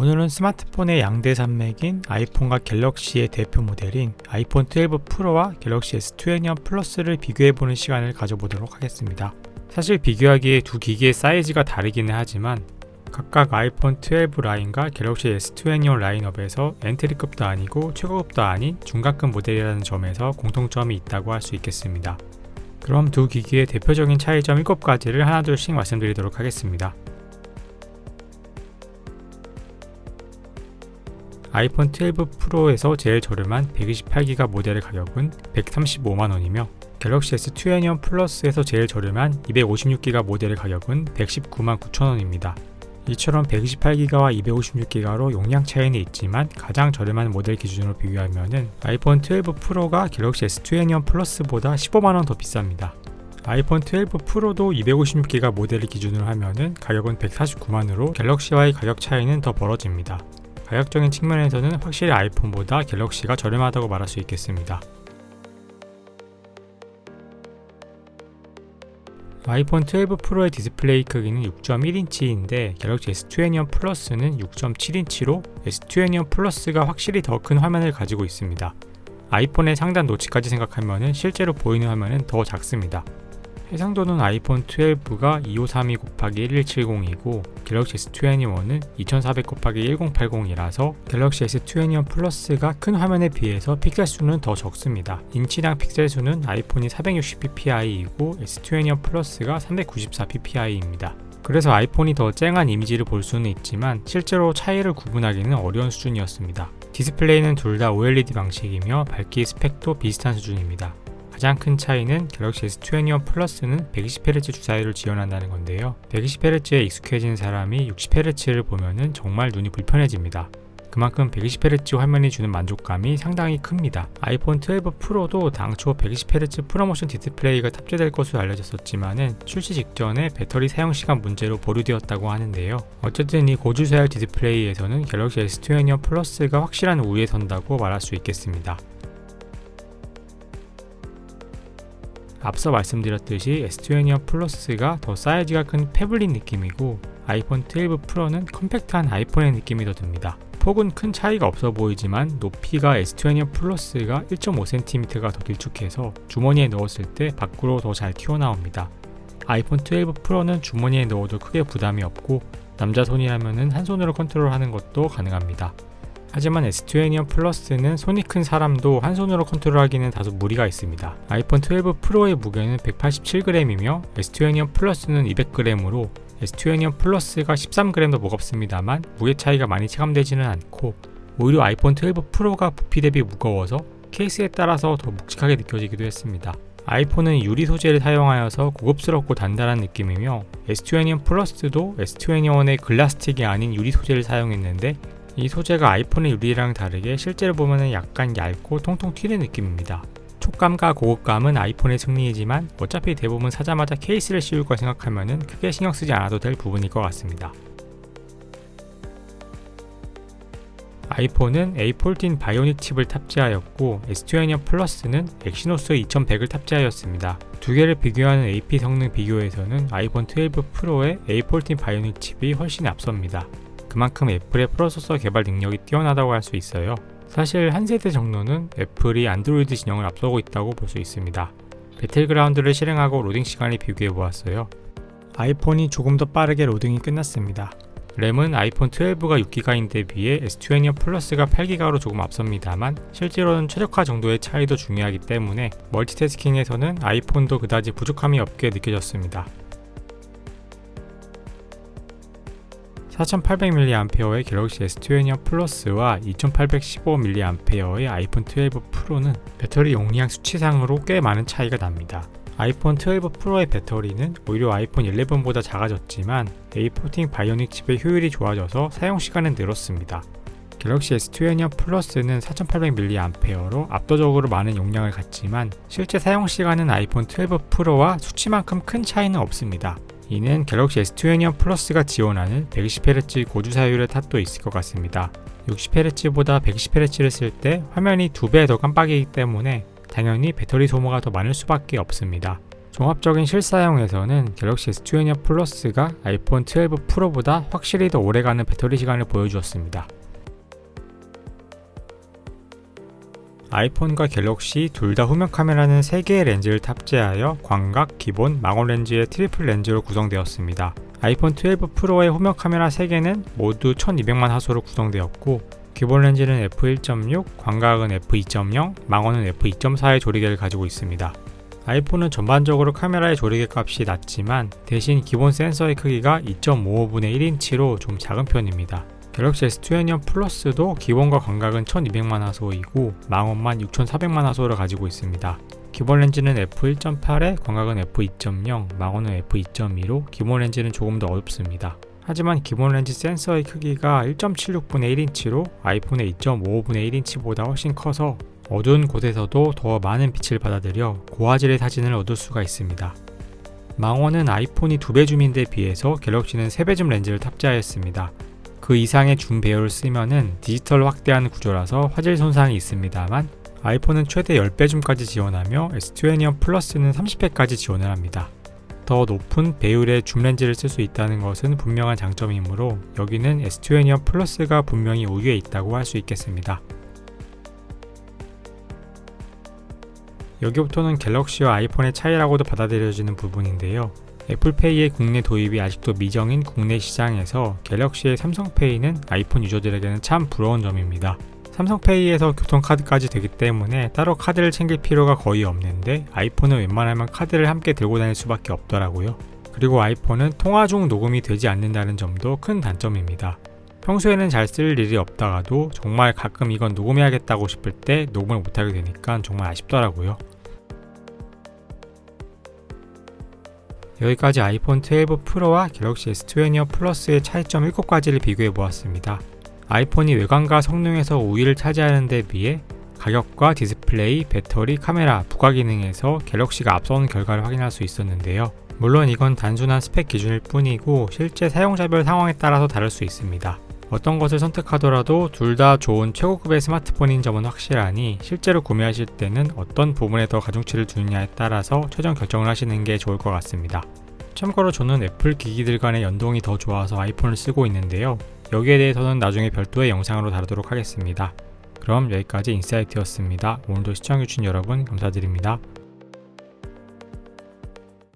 오늘은 스마트폰의 양대 산맥인 아이폰과 갤럭시의 대표 모델인 아이폰 12 프로와 갤럭시 S21 플러스를 비교해보는 시간을 가져보도록 하겠습니다. 사실 비교하기에 두 기기의 사이즈가 다르기는 하지만 각각 아이폰 12 라인과 갤럭시 S21 라인업에서 엔트리급도 아니고 최고급도 아닌 중간급 모델이라는 점에서 공통점이 있다고 할 수 있겠습니다. 그럼 두 기기의 대표적인 차이점 7가지를 하나둘씩 말씀드리도록 하겠습니다. 아이폰 12 프로에서 제일 저렴한 128기가 모델의 가격은 135만원이며 갤럭시 S21 플러스에서 제일 저렴한 256기가 모델의 가격은 119만 9천원입니다. 이처럼 128기가와 256기가로 용량 차이는 있지만 가장 저렴한 모델 기준으로 비교하면 아이폰 12 프로가 갤럭시 S21 플러스보다 15만원 더 비쌉니다. 아이폰 12 프로도 256기가 모델을 기준으로 하면 가격은 149만원으로 갤럭시와의 가격 차이는 더 벌어집니다. 가격적인 측면에서는 확실히 아이폰보다 갤럭시가 저렴하다고 말할 수 있겠습니다. 아이폰 12 프로의 디스플레이 크기는 6.1인치인데 갤럭시 S21 플러스는 6.7인치로 S21 플러스가 확실히 더 큰 화면을 가지고 있습니다. 아이폰의 상단 노치까지 생각하면 실제로 보이는 화면은 더 작습니다. 해상도는 아이폰 12가 2532 곱하기 1170이고 갤럭시 S21은 2400 곱하기 1080이라서 갤럭시 S21 플러스가 큰 화면에 비해서 픽셀 수는 더 적습니다. 인치당 픽셀 수는 아이폰이 460ppi이고 S21 플러스가 394ppi입니다. 그래서 아이폰이 더 쨍한 이미지를 볼 수는 있지만 실제로 차이를 구분하기는 어려운 수준이었습니다. 디스플레이는 둘 다 OLED 방식이며 밝기 스펙도 비슷한 수준입니다. 가장 큰 차이는 갤럭시 S21 플러스는 120Hz 주사율을 지원한다는 건데요. 120Hz에 익숙해진 사람이 60Hz를 보면은 정말 눈이 불편해집니다. 그만큼 120Hz 화면이 주는 만족감이 상당히 큽니다. 아이폰 12 프로도 당초 120Hz 프로모션 디스플레이가 탑재될 것으로 알려졌었지만은 출시 직전에 배터리 사용시간 문제로 보류되었다고 하는데요. 어쨌든 이 고주사율 디스플레이에서는 갤럭시 S21 플러스가 확실한 우위에 선다고 말할 수 있겠습니다. 앞서 말씀드렸듯이 S21 플러스가 더 사이즈가 큰 패블릿 느낌이고 아이폰 12 프로는 컴팩트한 아이폰의 느낌이 더 듭니다. 폭은 큰 차이가 없어 보이지만 높이가 S21 플러스가 1.5cm가 더 길쭉해서 주머니에 넣었을 때 밖으로 더 잘 튀어나옵니다. 아이폰 12 프로는 주머니에 넣어도 크게 부담이 없고 남자 손이라면 한 손으로 컨트롤하는 것도 가능합니다. 하지만 S21 플러스는 손이 큰 사람도 한 손으로 컨트롤하기는 다소 무리가 있습니다. 아이폰 12 프로의 무게는 187g이며 S21 플러스는 200g으로 S21 플러스가 13g 더 무겁습니다만 무게 차이가 많이 체감되지는 않고 오히려 아이폰 12 프로가 부피 대비 무거워서 케이스에 따라서 더 묵직하게 느껴지기도 했습니다. 아이폰은 유리 소재를 사용하여서 고급스럽고 단단한 느낌이며 S21 플러스도 S21의 글라스틱이 아닌 유리 소재를 사용했는데 이 소재가 아이폰의 유리랑 다르게 실제로 보면 약간 얇고 통통 튀는 느낌입니다. 촉감과 고급감은 아이폰의 승리이지만 어차피 대부분 사자마자 케이스를 씌울 거 생각하면 크게 신경 쓰지 않아도 될 부분일 것 같습니다. 아이폰은 A14 바이오닉 칩을 탑재하였고 S21 플러스는 엑시노스 2100을 탑재하였습니다. 두 개를 비교하는 AP 성능 비교에서는 아이폰 12 프로의 A14 바이오닉 칩이 훨씬 앞섭니다. 그만큼 애플의 프로세서 개발 능력이 뛰어나다고 할 수 있어요. 사실 한 세대 정도는 애플이 안드로이드 진영을 앞서고 있다고 볼 수 있습니다. 배틀그라운드를 실행하고 로딩 시간을 비교해 보았어요. 아이폰이 조금 더 빠르게 로딩이 끝났습니다. 램은 아이폰 12가 6기가인데 비해 S21 플러스가 8기가로 조금 앞섭니다만 실제로는 최적화 정도의 차이도 중요하기 때문에 멀티태스킹에서는 아이폰도 그다지 부족함이 없게 느껴졌습니다. 4800mAh의 갤럭시 S21 플러스와 2815mAh의 아이폰 12 프로는 배터리 용량 수치상으로 꽤 많은 차이가 납니다. 아이폰 12 프로의 배터리는 오히려 아이폰 11보다 작아졌지만 A14 바이오닉 칩의 효율이 좋아져서 사용시간은 늘었습니다. 갤럭시 S21 플러스는 4800mAh로 압도적으로 많은 용량을 갖지만 실제 사용시간은 아이폰 12 프로와 수치만큼 큰 차이는 없습니다. 이는 갤럭시 S21 플러스가 지원하는 120Hz 고주사율의 탓도 있을 것 같습니다. 60Hz보다 120Hz를 쓸 때 화면이 2배 더 깜빡이기 때문에 당연히 배터리 소모가 더 많을 수밖에 없습니다. 종합적인 실사용에서는 갤럭시 S22 플러스가 아이폰 12 프로보다 확실히 더 오래가는 배터리 시간을 보여주었습니다. 아이폰과 갤럭시 둘 다 후면 카메라는 3개의 렌즈를 탑재하여 광각, 기본, 망원 렌즈의 트리플 렌즈로 구성되었습니다. 아이폰 12 프로의 후면 카메라 3개는 모두 1200만 화소로 구성되었고 기본 렌즈는 f1.6, 광각은 f2.0, 망원은 f2.4의 조리개를 가지고 있습니다. 아이폰은 전반적으로 카메라의 조리개 값이 낮지만 대신 기본 센서의 크기가 2.55분의 1인치로 좀 작은 편입니다. 갤럭시 S22 플러스도 기본과 광각은 1200만 화소이고 망원만 6400만 화소를 가지고 있습니다. 기본 렌즈는 f1.8에 광각은 f2.0, 망원은 f2.2로 기본 렌즈는 조금 더 어둡습니다. 하지만 기본 렌즈 센서의 크기가 1.76분의 1인치로 아이폰의 2.55분의 1인치보다 훨씬 커서 어두운 곳에서도 더 많은 빛을 받아들여 고화질의 사진을 얻을 수가 있습니다. 망원은 아이폰이 2배 줌인데 비해서 갤럭시는 3배 줌 렌즈를 탑재하였습니다. 그 이상의 줌 배열을 쓰면은 디지털 확대하는 구조라서 화질 손상이 있습니다만 아이폰은 최대 10배 줌까지 지원하며 S22 플러스는 30배까지 지원을 합니다. 더 높은 배율의 줌 렌즈를 쓸 수 있다는 것은 분명한 장점이므로 여기는 S22 플러스가 분명히 우위에 있다고 할 수 있겠습니다. 여기부터는 갤럭시와 아이폰의 차이라고도 받아들여지는 부분인데요. 애플페이의 국내 도입이 아직도 미정인 국내 시장에서 갤럭시의 삼성페이는 아이폰 유저들에게는 참 부러운 점입니다. 삼성페이에서 교통카드까지 되기 때문에 따로 카드를 챙길 필요가 거의 없는데 아이폰은 웬만하면 카드를 함께 들고 다닐 수밖에 없더라고요. 그리고 아이폰은 통화 중 녹음이 되지 않는다는 점도 큰 단점입니다. 평소에는 잘 쓸 일이 없다가도 정말 가끔 이건 녹음해야겠다고 싶을 때 녹음을 못하게 되니까 정말 아쉽더라고요. 여기까지 아이폰 12 프로와 갤럭시 S22 플러스의 차이점 7가지를 비교해 보았습니다. 아이폰이 외관과 성능에서 우위를 차지하는 데 비해 가격과 디스플레이, 배터리, 카메라, 부가 기능에서 갤럭시가 앞서는 결과를 확인할 수 있었는데요. 물론 이건 단순한 스펙 기준일 뿐이고 실제 사용자별 상황에 따라서 다를 수 있습니다. 어떤 것을 선택하더라도 둘 다 좋은 최고급의 스마트폰인 점은 확실하니 실제로 구매하실 때는 어떤 부분에 더 가중치를 두느냐에 따라서 최종 결정을 하시는 게 좋을 것 같습니다. 참고로 저는 애플 기기들 간의 연동이 더 좋아서 아이폰을 쓰고 있는데요. 여기에 대해서는 나중에 별도의 영상으로 다루도록 하겠습니다. 그럼 여기까지 인사이트였습니다. 오늘도 시청해주신 여러분 감사드립니다.